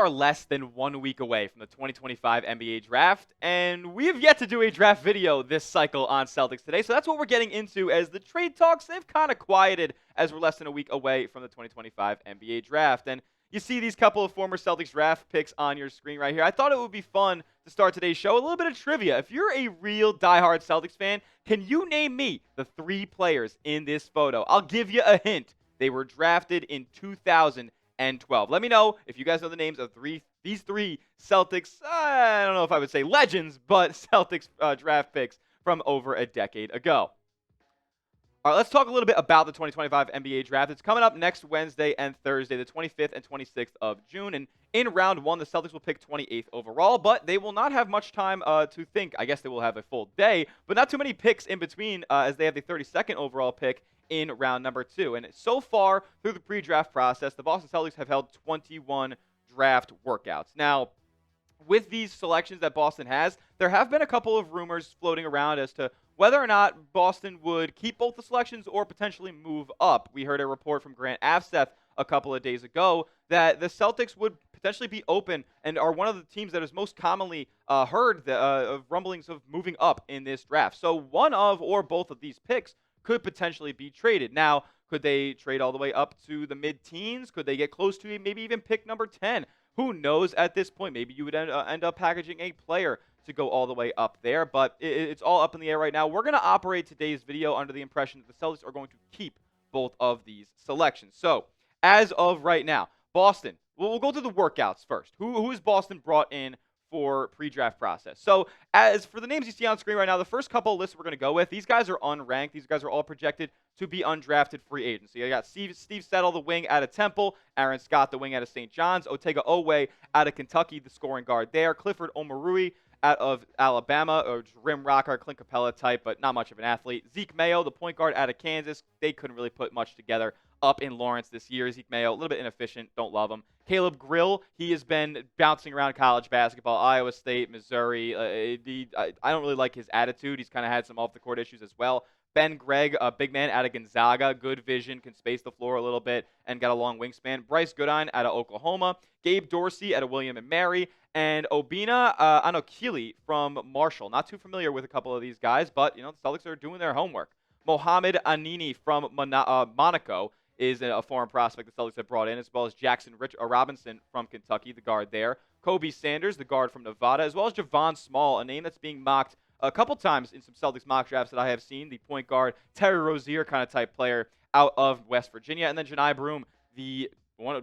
are less than 1 week away from the 2025 NBA Draft, and we have yet to do a draft video this cycle on Celtics Today, so that's what we're getting into as the trade talks, they've kind of quieted as we're less than a week away from the 2025 NBA Draft. And you see these couple of former Celtics draft picks on your screen right here. I thought it would be fun to start today's show. A little bit of trivia. If you're a real diehard Celtics fan, can you name me the 3 players in this photo? I'll give you a hint. They were drafted in 2012. Let me know if you guys know the names of these three Celtics, I don't know if I would say legends, but Celtics draft picks from over a decade ago. All right, let's talk a little bit about the 2025 NBA Draft. It's coming up next Wednesday and Thursday, the 25th and 26th of June. And in round 1, the Celtics will pick 28th overall, but they will not have much time to think. I guess they will have a full day, but not too many picks in between as they have the 32nd overall pick in round number 2. And so far, through the pre-draft process, the Boston Celtics have held 21 draft workouts. Now, with these selections that Boston has, there have been a couple of rumors floating around as to whether or not Boston would keep both the selections or potentially move up. We heard a report from Grant Afseth a couple of days ago that the Celtics would potentially be open and are one of the teams that is most commonly heard of rumblings of moving up in this draft. So one of or both of these picks could potentially be traded. Now, could they trade all the way up to the mid-teens? Could they get close to maybe even pick number 10? Who knows at this point? Maybe you would end up packaging a player to go all the way up there, but it's all up in the air right now. We're going to operate today's video under the impression that the Celtics are going to keep both of these selections. So, as of right now, Boston, we'll go through the workouts first. Who is Boston brought in for pre-draft process? So, as for the names you see on screen right now, the first couple of lists we're going to go with, these guys are unranked. These guys are all projected to be undrafted free agents. So you got Steve Settle, the wing out of Temple, Aaron Scott, the wing out of St. John's, Otega Owe out of Kentucky, the scoring guard there, Clifford Omarui out of Alabama, or rim rocker, Clint Capella type, but not much of an athlete. Zeke Mayo, the point guard out of Kansas. They couldn't really put much together up in Lawrence this year. Zeke Mayo, a little bit inefficient. Don't love him. Caleb Grill, he has been bouncing around college basketball, Iowa State, Missouri. I don't really like his attitude. He's kind of had some off-the-court issues as well. Ben Gregg, a big man out of Gonzaga, good vision, can space the floor a little bit, and got a long wingspan. Bryce Goodine out of Oklahoma. Gabe Dorsey out of William & Mary. And Obina Anokili from Marshall. Not too familiar with a couple of these guys, but, the Celtics are doing their homework. Mohamed Anini from Monaco is a foreign prospect the Celtics have brought in, as well as Jackson Robinson from Kentucky, the guard there. Kobe Sanders, the guard from Nevada, as well as Javon Small, a name that's being mocked a couple times in some Celtics mock drafts that I have seen, the point guard, Terry Rozier kind of type player out of West Virginia. And then Janai Broom, the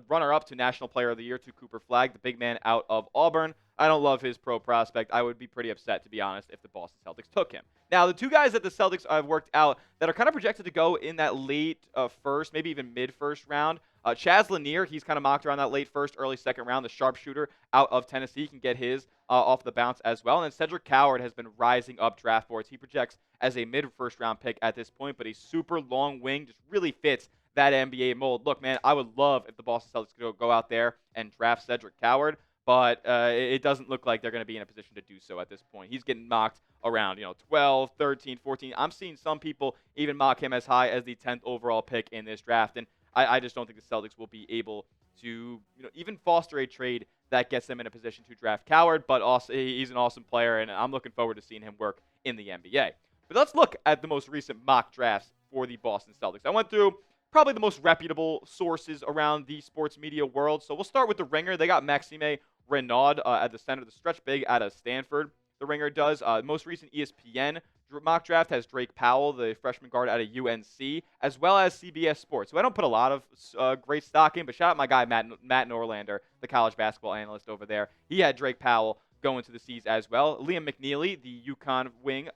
runner-up to National Player of the Year to Cooper Flagg, the big man out of Auburn. I don't love his pro prospect. I would be pretty upset, to be honest, if the Boston Celtics took him. Now, the two guys that the Celtics have worked out that are kind of projected to go in that late first, maybe even mid-first round, Chaz Lanier, he's kind of mocked around that late first, early second round. The sharpshooter out of Tennessee can get his off the bounce as well. And then Cedric Coward has been rising up draft boards. He projects as a mid-first round pick at this point, but a super long wing, just really fits that NBA mold. Look, man, I would love if the Boston Celtics could go out there and draft Cedric Coward, but it doesn't look like they're going to be in a position to do so at this point. He's getting mocked around, 12, 13, 14. I'm seeing some people even mock him as high as the 10th overall pick in this draft, and I just don't think the Celtics will be able to, even foster a trade that gets them in a position to draft Coward, but also he's an awesome player, and I'm looking forward to seeing him work in the NBA. But let's look at the most recent mock drafts for the Boston Celtics. I went through probably the most reputable sources around the sports media world. So we'll start with the Ringer. They got Maxime Renaud at the center, the stretch big out of Stanford. The Ringer does. Most recent ESPN mock draft has Drake Powell, the freshman guard out of UNC, as well as CBS Sports. So I don't put a lot of great stock in, but shout out my guy Matt Norlander, the college basketball analyst over there. He had Drake Powell going to the C's as well. Liam McNeely, the UConn wing,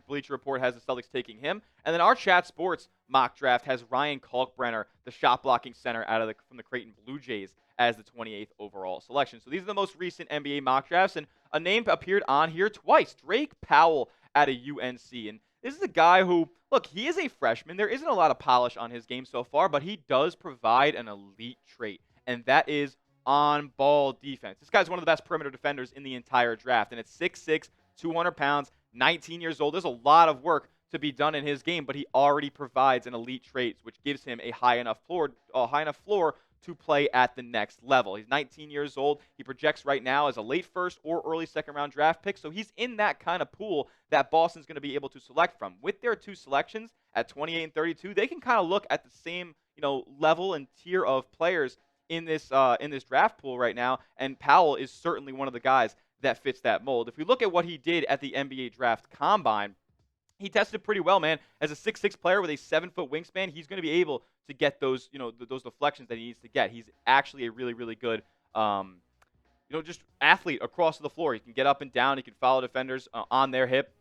Bleacher Report has the Celtics taking him. And then our Chat Sports mock draft has Ryan Kalkbrenner, the shot-blocking center from the Creighton Blue Jays, as the 28th overall selection. So these are the most recent NBA mock drafts, and a name appeared on here twice, Drake Powell out of UNC. And this is a guy who, look, he is a freshman. There isn't a lot of polish on his game so far, but he does provide an elite trait, and that is on-ball defense. This guy's one of the best perimeter defenders in the entire draft, and it's 6'6", 200 pounds, 19 years old. There's a lot of work to be done in his game, but he already provides an elite trait, which gives him a high enough floor to play at the next level. He's 19 years old. He projects right now as a late first or early second round draft pick. So he's in that kind of pool that Boston's going to be able to select from. With their two selections at 28 and 32, they can kind of look at the same, level and tier of players in this draft pool right now. And Powell is certainly one of the guys that fits that mold. If we look at what he did at the NBA Draft Combine, he tested pretty well, man. As a 6'6" player with a 7-foot wingspan, he's going to be able to get those, those deflections that he needs to get. He's actually a really, really good, just athlete across the floor. He can get up and down. He can follow defenders on their hip,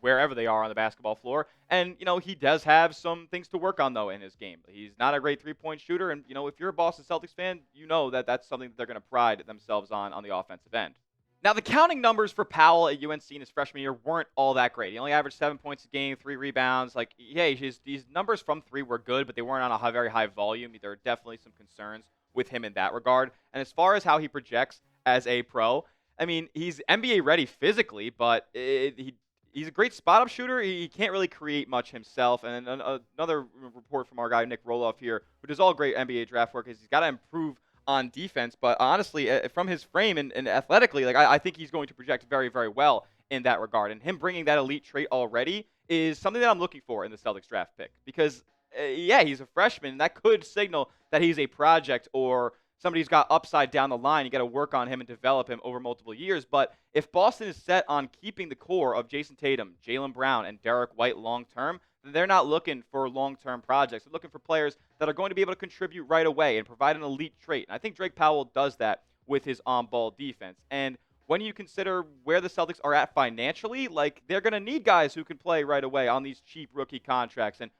wherever they are on the basketball floor. And, he does have some things to work on, though, in his game. He's not a great three-point shooter. And, if you're a Boston Celtics fan, you know that that's something that they're going to pride themselves on the offensive end. Now, the counting numbers for Powell at UNC in his freshman year weren't all that great. He only averaged 7 points a game, 3 rebounds. His numbers from 3 were good, but they weren't on a very high volume. There are definitely some concerns with him in that regard. And as far as how he projects as a pro, I mean, he's NBA ready physically, but he's a great spot-up shooter. He can't really create much himself. And another report from our guy, Nick Roloff here, who does all great NBA draft work, is he's got to improve on defense, but honestly, from his frame and athletically, I think he's going to project very, very well in that regard. And him bringing that elite trait already is something that I'm looking for in the Celtics draft pick. Because, he's a freshman, and that could signal that he's a project or somebody who's got upside down the line. You got to work on him and develop him over multiple years. But if Boston is set on keeping the core of Jason Tatum, Jaylen Brown, and Derek White long-term, they're not looking for long-term projects. They're looking for players that are going to be able to contribute right away and provide an elite trait. And I think Drake Powell does that with his on-ball defense. And when you consider where the Celtics are at financially, they're going to need guys who can play right away on these cheap rookie contracts. And,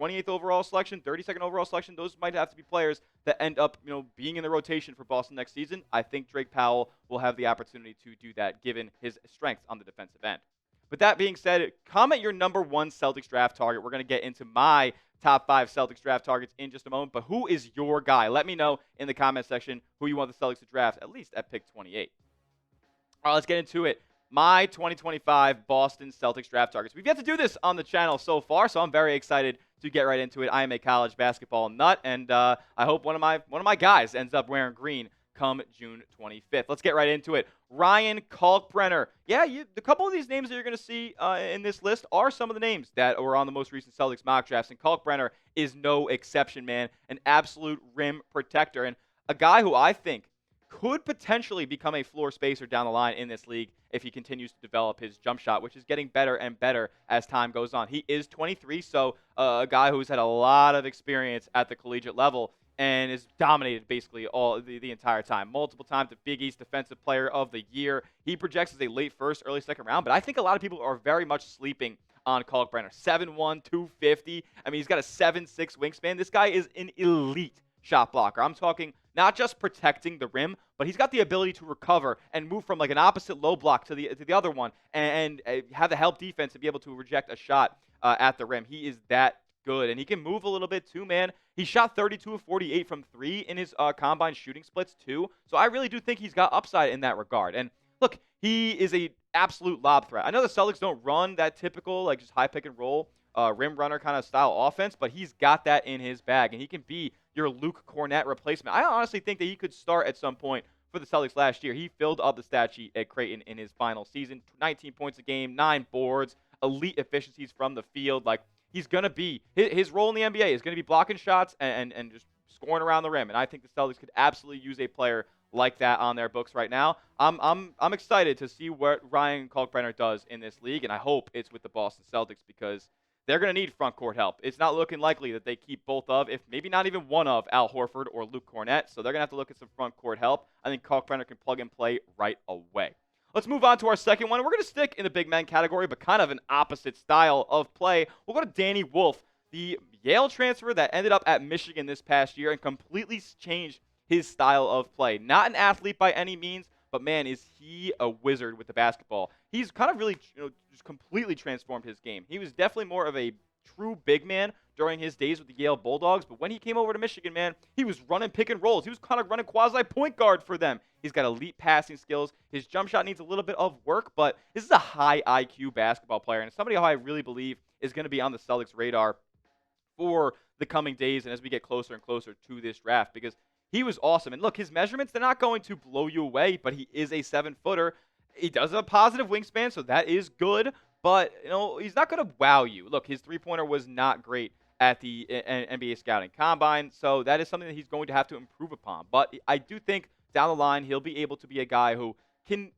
28th overall selection, 32nd overall selection, those might have to be players that end up, being in the rotation for Boston next season. I think Drake Powell will have the opportunity to do that given his strengths on the defensive end. With that being said, comment your number 1 Celtics draft target. We're going to get into my top 5 Celtics draft targets in just a moment. But who is your guy? Let me know in the comment section who you want the Celtics to draft, at least at pick 28. All right, let's get into it. My 2025 Boston Celtics draft targets. We've yet to do this on the channel so far, so I'm very excited to get right into it. I am a college basketball nut, and I hope one of my guys ends up wearing green come June 25th. Let's get right into it. Ryan Kalkbrenner. Yeah, a couple of these names that you're going to see in this list are some of the names that were on the most recent Celtics mock drafts, and Kalkbrenner is no exception, man. An absolute rim protector, and a guy who I think could potentially become a floor spacer down the line in this league if he continues to develop his jump shot, which is getting better and better as time goes on. He is 23, so a guy who's had a lot of experience at the collegiate level and is dominated basically all the entire time. Multiple times the Big East Defensive Player of the Year. He projects as a late first, early second round, but I think a lot of people are very much sleeping on Kalkbrenner. 7'1", 250. I mean, he's got a 7'6" wingspan. This guy is an elite shot blocker. I'm talking not just protecting the rim, but he's got the ability to recover and move from an opposite low block to the other one and have the help defense to be able to reject a shot at the rim. He is that good, and he can move a little bit too, man. He shot 32 of 48 from 3 in his combine shooting splits too, so I really do think he's got upside in that regard. And look, he is a absolute lob threat. I know the Celtics don't run that typical just high pick and roll rim runner kind of style offense, but he's got that in his bag, and he can be your Luke Cornett replacement. I honestly think that he could start at some point for the Celtics last year. He filled up the stat sheet at Creighton in his final season. 19 points a game, 9 boards, elite efficiencies from the field. He's going to be, his role in the NBA is going to be blocking shots and just scoring around the rim. And I think the Celtics could absolutely use a player like that on their books right now. I'm excited to see what Ryan Kalkbrenner does in this league, and I hope it's with the Boston Celtics because they're going to need front court help. It's not looking likely that they keep both of, if maybe not even one of, Al Horford or Luke Cornett. So they're going to have to look at some front court help. I think Kalkbrenner can plug and play right away. Let's move on to our second one. We're going to stick in the big man category, but kind of an opposite style of play. We'll go to Danny Wolf, the Yale transfer that ended up at Michigan this past year and completely changed his style of play. Not an athlete by any means, but man, is he a wizard with the basketball. He's kind of really, just completely transformed his game. He was definitely more of a true big man during his days with the Yale Bulldogs, but when he came over to Michigan, man, he was running pick and rolls. He was kind of running quasi-point guard for them. He's got elite passing skills. His jump shot needs a little bit of work, but this is a high IQ basketball player, and somebody who I really believe is going to be on the Celtics radar for the coming days and as we get closer and closer to this draft, because he was awesome. And look, his measurements, they're not going to blow you away, but he is a 7-footer. He does have a positive wingspan, so that is good, but he's not going to wow you. Look, his three-pointer was not great at the NBA scouting combine, so that is something that he's going to have to improve upon. But I do think down the line he'll be able to be a guy who can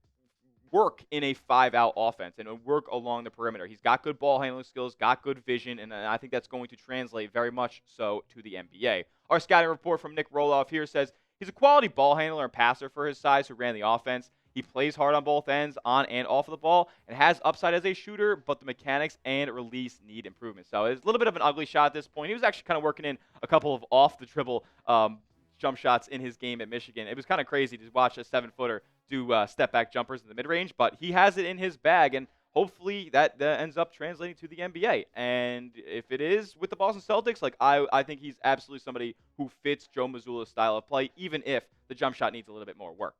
work in a 5-out offense and work along the perimeter. He's got good ball handling skills, got good vision, and I think that's going to translate very much so to the NBA. Our scouting report from Nick Roloff here says he's a quality ball handler and passer for his size who ran the offense. He plays hard on both ends, on and off of the ball, and has upside as a shooter, but the mechanics and release need improvement. So it's a little bit of an ugly shot at this point. He was actually kind of working in a couple of off-the-dribble jump shots in his game at Michigan. It was kind of crazy to watch a 7-footer do step-back jumpers in the mid-range, but he has it in his bag, and hopefully that ends up translating to the NBA. And if it is with the Boston Celtics, I think he's absolutely somebody who fits Joe Mazzulla's style of play, even if the jump shot needs a little bit more work.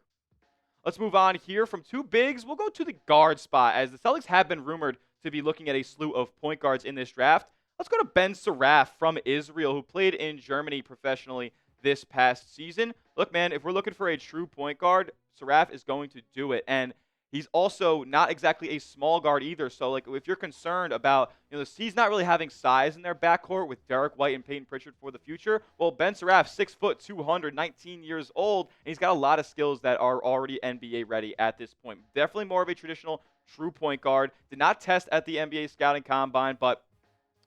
Let's move on here from two bigs. We'll go to the guard spot, as the Celtics have been rumored to be looking at a slew of point guards in this draft. Let's go to Ben Saraf from Israel, who played in Germany professionally this past season. Look, man, if we're looking for a true point guard, Saraf is going to do it. And he's also not exactly a small guard either. So, if you're concerned about, he's not really having size in their backcourt with Derek White and Peyton Pritchard for the future. Well, Ben Saraf, 6 foot, 200, 19 years old, and he's got a lot of skills that are already NBA ready at this point. Definitely more of a traditional true point guard. Did not test at the NBA scouting combine, but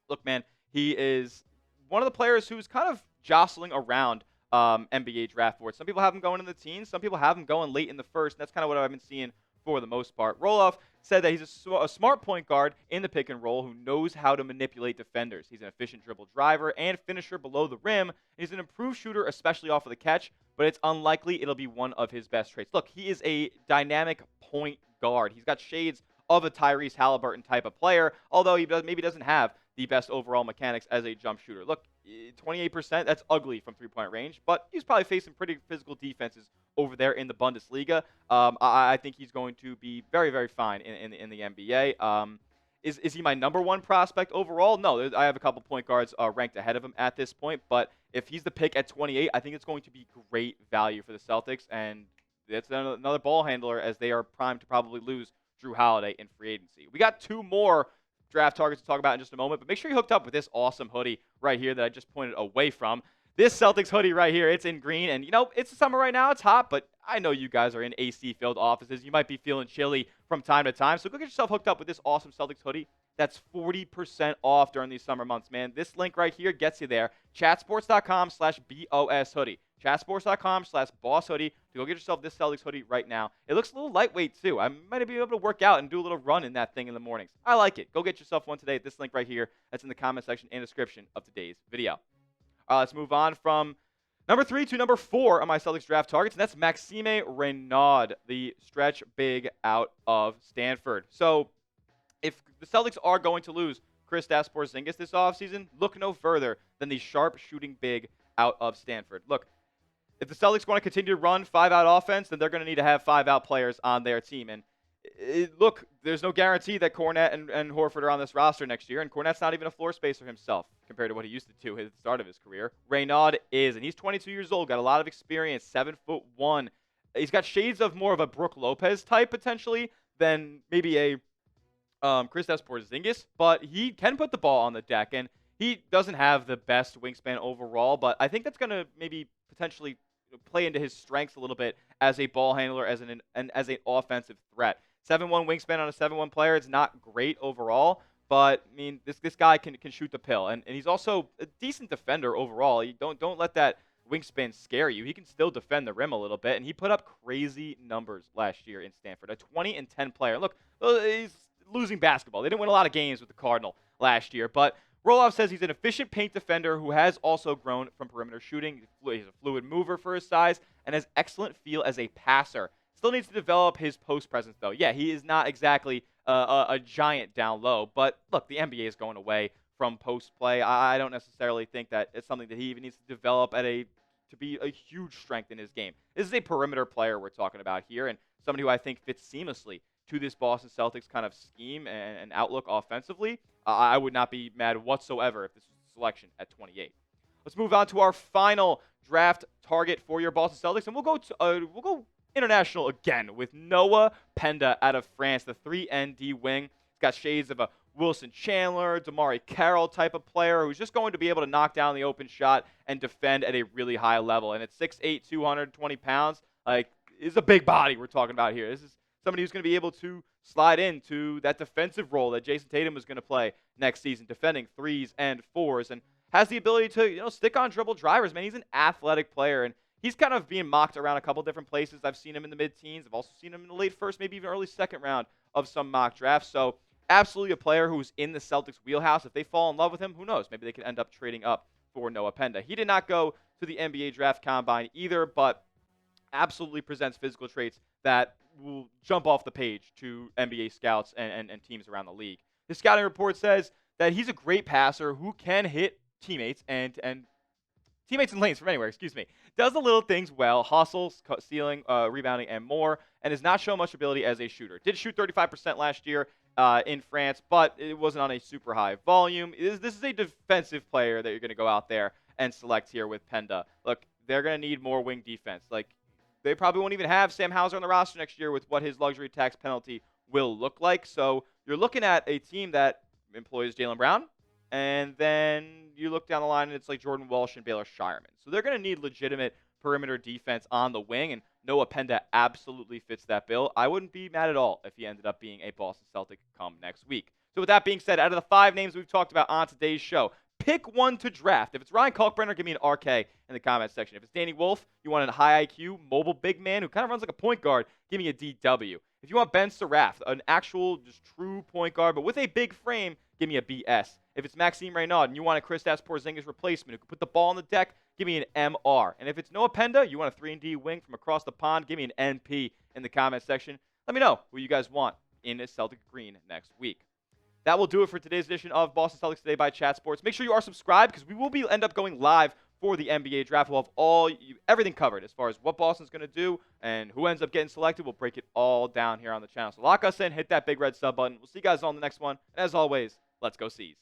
look, man, he is one of the players who's kind of jostling around NBA draft boards. Some people have him going in the teens. Some people have him going late in the first. And that's kind of what I've been seeing for the most part. Roloff said that he's a smart point guard in the pick and roll who knows how to manipulate defenders. He's an efficient dribble driver and finisher below the rim. He's an improved shooter, especially off of the catch, but it's unlikely it'll be one of his best traits. Look, he is a dynamic point guard. He's got shades of a Tyrese Halliburton type of player, although he maybe doesn't have the best overall mechanics as a jump shooter. Look, 28%, that's ugly from three-point range, but he's probably facing pretty physical defenses over there in the Bundesliga. I think he's going to be very, very fine in the NBA. Is he my number one prospect overall? No, I have a couple point guards ranked ahead of him at this point, but if he's the pick at 28, I think it's going to be great value for the Celtics, and it's another ball handler as they are primed to probably lose Drew Holiday in free agency. We got two more draft targets to talk about in just a moment, but make sure you hooked up with this awesome hoodie right here that I just pointed away from. This Celtics hoodie right here, it's in green, and it's the summer right now, it's hot, but I know you guys are in AC-filled offices. You might be feeling chilly from time to time, so go get yourself hooked up with this awesome Celtics hoodie. That's 40% off during these summer months, man. This link right here gets you there. Chatsports.com/BOS hoodie. Chatsports.com/boss hoodie to go get yourself this Celtics hoodie right now. It looks a little lightweight too. I might be able to work out and do a little run in that thing in the mornings. I like it. Go get yourself one today at this link right here. That's in the comment section and description of today's video. All right, let's move on from number 3 to number 4 on my Celtics draft targets, and that's Maxime Renaud, the stretch big out of Stanford. So if the Celtics are going to lose Kristaps Porzingis this offseason, look no further than the sharp shooting big out of Stanford. Look, if the Celtics want to continue to run 5-out offense, then they're going to need to have 5-out players on their team. And look, there's no guarantee that Kornet and Horford are on this roster next year, and Kornet's not even a floor spacer himself compared to what he used to do at the start of his career. Renaud is, and he's 22 years old, got a lot of experience, 7'1". He's got shades of more of a Brook Lopez type potentially than maybe a Kristaps Porzingis, but he can put the ball on the deck, and he doesn't have the best wingspan overall, but I think that's going to maybe potentially play into his strengths a little bit as a ball handler, as an offensive threat. 7'1" wingspan on a 7'1" player, it's not great overall, but I mean this guy can shoot the pill, and he's also a decent defender overall. You don't let that wingspan scare you. He can still defend the rim a little bit, and he put up crazy numbers last year in Stanford. A 20-10 player. Look, he's losing basketball. They didn't win a lot of games with the Cardinal last year, but Roloff says he's an efficient paint defender who has also grown from perimeter shooting. He's a fluid mover for his size and has excellent feel as a passer. Still needs to develop his post presence, though. Yeah, he is not exactly a giant down low, but look, the NBA is going away from post play. I don't necessarily think that it's something that he even needs to develop to be a huge strength in his game. This is a perimeter player we're talking about here, and somebody who I think fits seamlessly to this Boston Celtics kind of scheme and outlook offensively. I would not be mad whatsoever if this was selection at 28. Let's move on to our final draft target for your Boston Celtics, and we'll go international again with Noah Penda out of France, the 3-and-D wing. He's got shades of a Wilson Chandler, Damari Carroll type of player who's just going to be able to knock down the open shot and defend at a really high level. And at 6'8", 220 pounds, is a big body we're talking about here. This is somebody who's going to be able to slide into that defensive role that Jason Tatum is going to play next season, defending 3s and 4s, and has the ability to stick on dribble drivers. Man, he's an athletic player, and he's kind of being mocked around a couple different places. I've seen him in the mid-teens. I've also seen him in the late first, maybe even early second round of some mock drafts. So absolutely a player who's in the Celtics wheelhouse. If they fall in love with him, who knows? Maybe they could end up trading up for Noah Penda. He did not go to the NBA Draft Combine either, but absolutely presents physical traits that will jump off the page to NBA scouts and teams around the league. The scouting report says that he's a great passer who can hit teammates and teammates in lanes from anywhere, does the little things well, hustles, stealing, rebounding, and more, and has not shown much ability as a shooter. Did shoot 35% last year in France, but it wasn't on a super high volume. This is a defensive player that you're going to go out there and select here with Penda. Look, they're going to need more wing defense. They probably won't even have Sam Hauser on the roster next year with what his luxury tax penalty will look like. So you're looking at a team that employs Jaylen Brown, and then you look down the line and it's like Jordan Walsh and Baylor Shireman. So they're going to need legitimate perimeter defense on the wing, and Noah Penda absolutely fits that bill. I wouldn't be mad at all if he ended up being a Boston Celtic come next week. So with that being said, out of the 5 names we've talked about on today's show, pick one to draft. If it's Ryan Kalkbrenner, give me an RK in the comments section. If it's Danny Wolf, you want a high IQ, mobile big man who kind of runs like a point guard, give me a DW. If you want Ben Saraf, an actual, just true point guard, but with a big frame, give me a BS. If it's Maxime Reynaud and you want a Kristaps Porzingis replacement who can put the ball on the deck, give me an MR. And if it's Noah Penda, you want a 3-and-D wing from across the pond, give me an NP in the comments section. Let me know who you guys want in a Celtic green next week. That will do it for today's edition of Boston Celtics Today by Chat Sports. Make sure you are subscribed because we will end up going live for the NBA draft. We'll have everything covered as far as what Boston's going to do and who ends up getting selected. We'll break it all down here on the channel. So lock us in, hit that big red sub button. We'll see you guys on the next one. And as always, let's go C's.